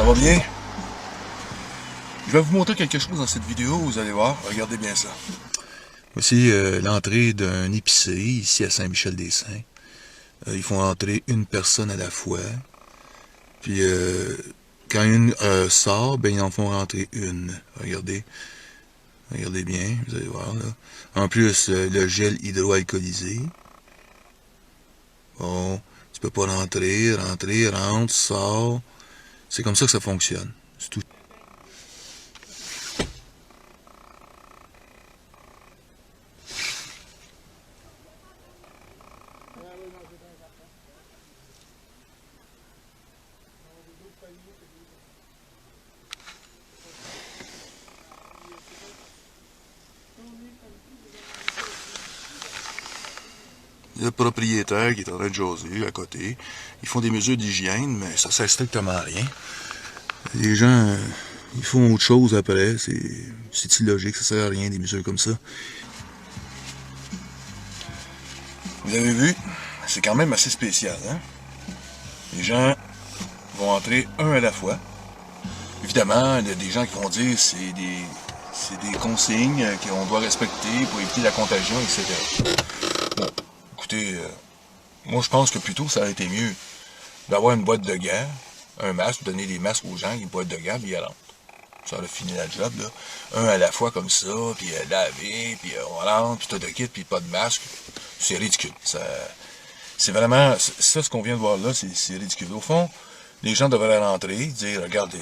va bien? Je vais vous montrer quelque chose dans cette vidéo, vous allez voir, regardez bien ça. Voici l'entrée d'un épicier ici à Saint-Michel-des-Saints. Ils font entrer une personne à la fois. Puis quand une sort, ben ils en font rentrer une. Regardez. Regardez bien, vous allez voir là. En plus, le gel hydroalcoolisé. Bon, tu peux pas rentrer, rentre, sort. C'est comme ça que ça fonctionne. C'est tout. Le propriétaire qui est en train de jaser à côté. Ils font des mesures d'hygiène, mais ça sert strictement à rien. Les gens, ils font autre chose après. C'est illogique, ça sert à rien des mesures comme ça. Vous avez vu? C'est quand même assez spécial, hein? Les gens vont entrer un à la fois. Évidemment, il y a des gens qui vont dire que c'est des consignes qu'on doit respecter pour éviter la contagion, etc. Bon, écoutez, moi je pense que plutôt ça aurait été mieux d'avoir une boîte de gants, un masque, donner des masques aux gens, une boîte de gants, puis ils rentrent. Ça aurait fini la job, là. Un à la fois comme ça, puis laver, puis on rentre, puis tout de kit, puis pas de masque. C'est ridicule. C'est vraiment, ça, ce qu'on vient de voir là, c'est ridicule. Au fond, les gens devraient rentrer, dire, regarde,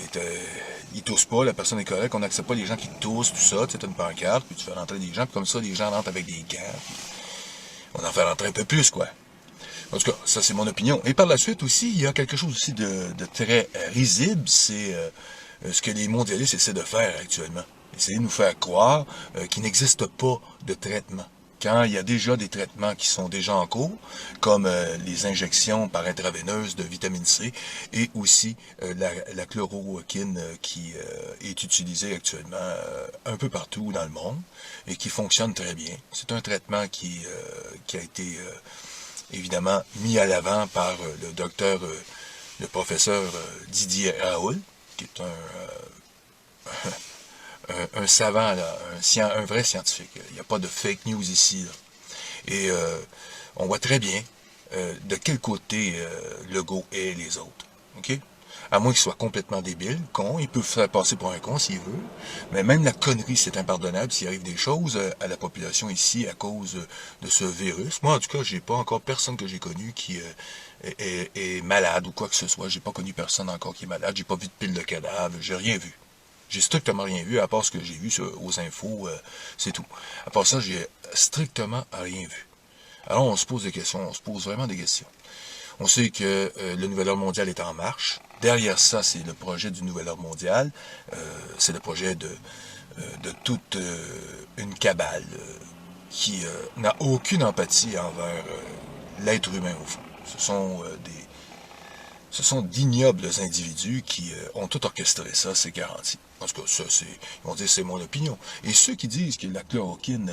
ils toussent pas, la personne est correcte, on n'accepte pas les gens qui toussent, tout ça, tu sais, t'as une pancarte, puis tu fais rentrer des gens, puis comme ça, les gens rentrent avec des gants, puis on en fait rentrer un peu plus, quoi. En tout cas, ça c'est mon opinion. Et par la suite aussi, il y a quelque chose aussi de très risible, c'est ce que les mondialistes essaient de faire actuellement. Essayer de nous faire croire qu'il n'existe pas de traitement. Quand il y a déjà des traitements qui sont déjà en cours, comme les injections par intraveineuse de vitamine C et aussi la chloroquine qui est utilisée actuellement un peu partout dans le monde et qui fonctionne très bien. C'est un traitement qui a été évidemment mis à l'avant par le docteur, le professeur Didier Raoult, qui est un savant, là, un vrai scientifique. Il n'y a pas de fake news ici. Là. Et on voit très bien de quel côté Legault et les autres. OK? À moins qu'il soit complètement débile, con, il peut faire passer pour un con s'il veut, mais même la connerie, c'est impardonnable s'il arrive des choses à la population ici à cause de ce virus. Moi, en tout cas, j'ai pas encore personne que j'ai connu qui est malade ou quoi que ce soit. J'ai pas connu personne encore qui est malade. J'ai pas vu de pile de cadavres. J'ai rien vu. J'ai strictement rien vu, à part ce que j'ai vu aux infos, c'est tout. À part ça, j'ai strictement rien vu. Alors, on se pose des questions, on se pose vraiment des questions. On sait que le nouvel ordre mondial est en marche. Derrière ça, c'est le projet du nouvel ordre mondial. C'est le projet de toute une cabale qui n'a aucune empathie envers l'être humain, au fond. Ce sont d'ignobles individus qui ont tout orchestré ça, c'est garanti. En tout cas, ça, ils vont dire c'est mon opinion. Et ceux qui disent que la chloroquine,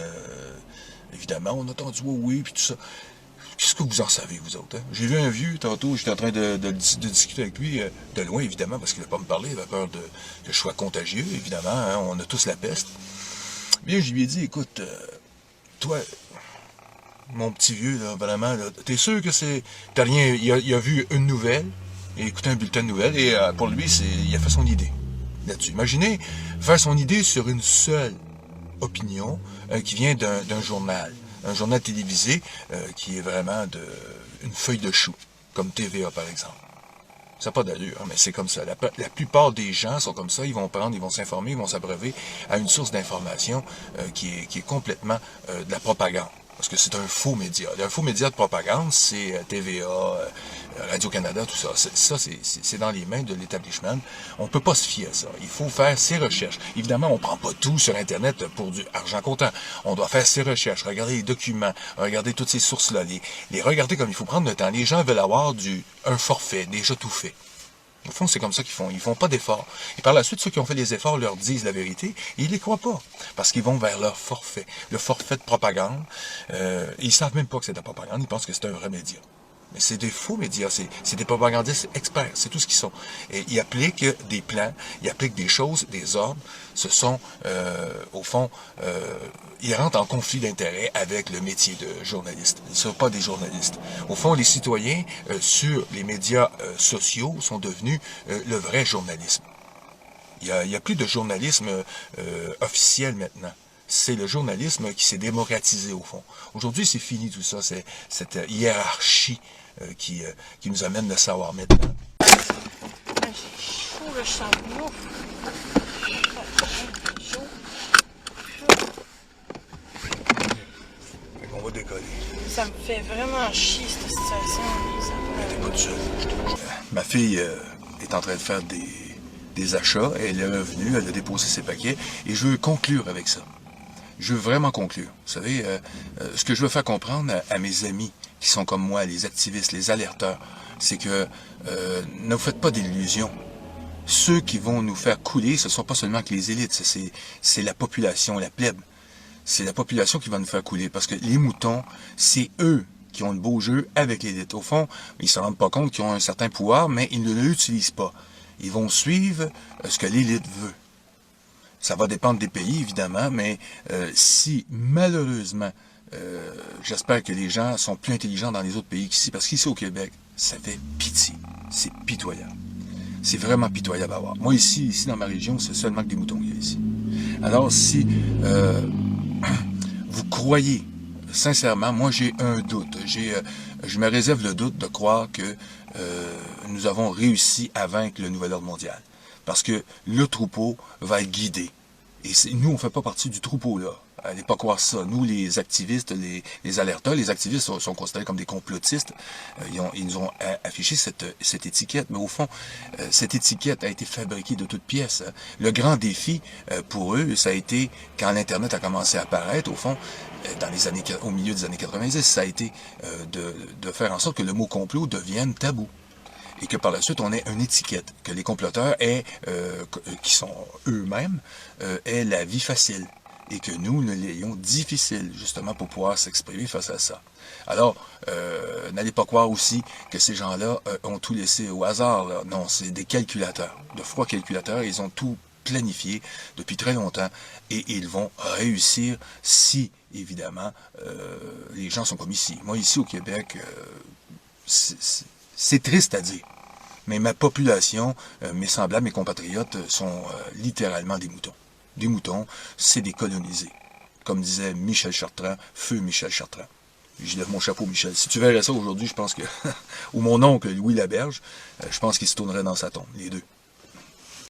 évidemment, on a entendu oui, puis tout ça. Qu'est-ce que vous en savez, vous autres? Hein? J'ai vu un vieux, tantôt, j'étais en train de discuter avec lui, de loin, évidemment, parce qu'il ne veut pas me parler, il avait peur que je sois contagieux, évidemment, hein, on a tous la peste. Bien, je lui ai dit, écoute, toi, mon petit vieux, là, vraiment, t'es sûr que c'est... T'as rien... Il a vu une nouvelle, il a écouté un bulletin de nouvelles, et pour lui, il a fait son idée là-dessus. Imaginez faire son idée sur une seule opinion qui vient d'un journal. Un journal télévisé qui est vraiment une feuille de chou, comme TVA par exemple. Ça n'a pas d'allure, hein, mais c'est comme ça. La plupart des gens sont comme ça, ils vont prendre, ils vont s'informer, ils vont s'abreuver à une source d'information qui est complètement de la propagande. Parce que c'est un faux média. Un faux média de propagande, c'est TVA, Radio-Canada, tout ça. Ça, c'est dans les mains de l'établissement. On ne peut pas se fier à ça. Il faut faire ses recherches. Évidemment, on ne prend pas tout sur Internet pour du argent comptant. On doit faire ses recherches, regarder les documents, regarder toutes ces sources-là, les regarder comme il faut prendre le temps. Les gens veulent avoir un forfait, déjà tout fait. Au fond, c'est comme ça qu'ils font. Ils font pas d'efforts. Et par la suite, ceux qui ont fait les efforts leur disent la vérité et ils les croient pas. Parce qu'ils vont vers leur forfait. Le forfait de propagande. Ils savent même pas que c'est de la propagande. Ils pensent que c'est un vrai média. Mais c'est des faux médias, c'est des propagandistes experts, c'est tout ce qu'ils sont. Et ils appliquent des plans, ils appliquent des choses, des ordres. Ce sont, au fond, ils rentrent en conflit d'intérêts avec le métier de journaliste. Ils ne sont pas des journalistes. Au fond, les citoyens sur les médias sociaux sont devenus le vrai journalisme. Il y a plus de journalisme officiel maintenant. C'est le journalisme qui s'est démocratisé au fond. Aujourd'hui, c'est fini tout ça, c'est cette hiérarchie qui nous amène le savoir maintenant. J'ai chaud, le chameau. On va décoller. Ça me fait vraiment chier cette situation. T'es pas tout seul. Ma fille est en train de faire des achats. Elle est revenue, elle a déposé ses paquets. Et je veux conclure avec ça. Je veux vraiment conclure. Vous savez, ce que je veux faire comprendre à mes amis qui sont comme moi, les activistes, les alerteurs, c'est que ne vous faites pas d'illusions. Ceux qui vont nous faire couler, ce ne sont pas seulement que les élites, c'est la population, la plèbe. C'est la population qui va nous faire couler, parce que les moutons, c'est eux qui ont le beau jeu avec l'élite. Au fond, ils ne se rendent pas compte qu'ils ont un certain pouvoir, mais ils ne l'utilisent pas. Ils vont suivre ce que l'élite veut. Ça va dépendre des pays, évidemment, mais si, malheureusement, j'espère que les gens sont plus intelligents dans les autres pays qu'ici, parce qu'ici au Québec, ça fait pitié. C'est pitoyable. C'est vraiment pitoyable à voir. Moi, ici dans ma région, c'est seulement que des moutons qu'il y a ici. Alors, si vous croyez, sincèrement, moi j'ai un doute. Je me réserve le doute de croire que nous avons réussi à vaincre le nouvel ordre mondial. Parce que le troupeau va être guidé. Et nous, on ne fait pas partie du troupeau, là. Allez pas croire ça. Nous, les activistes, les alerteurs, les activistes sont considérés comme des complotistes. Ils nous ont affiché cette étiquette. Mais au fond, cette étiquette a été fabriquée de toutes pièces. Le grand défi pour eux, ça a été, quand l'Internet a commencé à apparaître, au fond, au milieu des années 90, ça a été de faire en sorte que le mot complot devienne tabou. Et que par la suite, on ait une étiquette, que les comploteurs qui sont eux-mêmes, aient la vie facile. Et que nous l'ayons difficile, justement, pour pouvoir s'exprimer face à ça. Alors, n'allez pas croire aussi que ces gens-là ont tout laissé au hasard, là. Non, c'est des calculateurs, de froids calculateurs, ils ont tout planifié depuis très longtemps, et ils vont réussir si, évidemment, les gens sont comme ici. Moi, ici au Québec, c'est triste à dire, mais ma population, mes semblables, mes compatriotes, sont littéralement des moutons. Des moutons, c'est des colonisés. Comme disait Michel Chartrand, feu Michel Chartrand. Je lève mon chapeau, Michel. Si tu verrais ça aujourd'hui, je pense que... ou mon oncle, Louis Laberge, je pense qu'il se tournerait dans sa tombe, les deux.